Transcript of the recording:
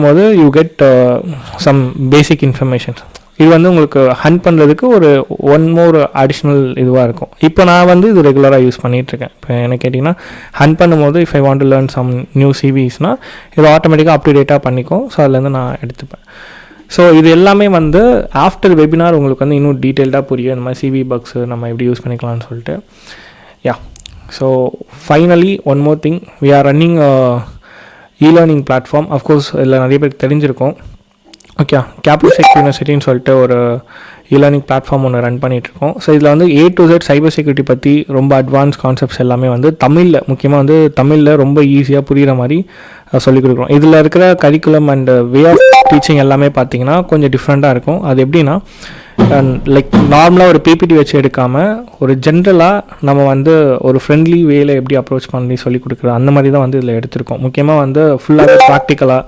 போது you get some basic informations. இது வந்து உங்களுக்கு ஹண்ட் பண்ணுறதுக்கு ஒரு ஒன் மோர் அடிஷ்னல் இதுவாக இருக்கும். இப்போ நான் வந்து இது ரெகுலராக யூஸ் பண்ணிகிட்ருக்கேன். இப்போ என்ன கேட்டிங்கன்னா ஹண்ட் பண்ணும்போது if I want to learn some new சிவிஸ்னால் இது ஆட்டோமேட்டிக்காக அப் டு டேட்டாக பண்ணிக்கும். ஸோ அதுலேருந்து நான் எடுத்துப்பேன். ஸோ இது எல்லாமே வந்து ஆஃப்டர் வெபினார் உங்களுக்கு வந்து இன்னும் டீட்டெயில்டாக புரியும், இந்த மாதிரி சிவி பக்ஸு நம்ம எப்படி யூஸ் பண்ணிக்கலாம்னு சொல்லிட்டு. Yeah, so finally one more thing, we are running e learning platform. Of course இதில் நிறைய பேருக்கு தெரிஞ்சிருக்கும். ஓகே, கேப்டல்செக் யூனிவர்சிட்டின்னு சொல்லிட்டு ஒரு இ-லேர்னிங் பிளாட்ஃபார்ம் ஒன்று ரன் பண்ணிகிட்ருக்கோம். ஸோ இதில் வந்து A to Z cyber security பற்றி ரொம்ப அட்வான்ஸ் கான்செப்ட்ஸ் எல்லாமே வந்து தமிழில், முக்கியமாக வந்து தமிழில் ரொம்ப ஈஸியாக புரிகிற மாதிரி சொல்லிக் கொடுக்குறோம். இதில் இருக்கிற curriculum and way of teaching எல்லாமே பார்த்திங்கன்னா கொஞ்சம் டிஃப்ரெண்ட்டாக இருக்கும். அது எப்படின்னா லைக் நார்மலாக ஒரு பிபிடி வச்சு எடுக்காமல் ஒரு ஜென்ரலாக நம்ம வந்து ஒரு ஃப்ரெண்ட்லி வேல எப்படி அப்ரோச் பண்ணி சொல்லிக் கொடுக்குறது அந்த மாதிரி தான் வந்து இதில் எடுத்திருக்கோம். முக்கியமாக வந்து ஃபுல்லாக ப்ராக்டிக்கலாக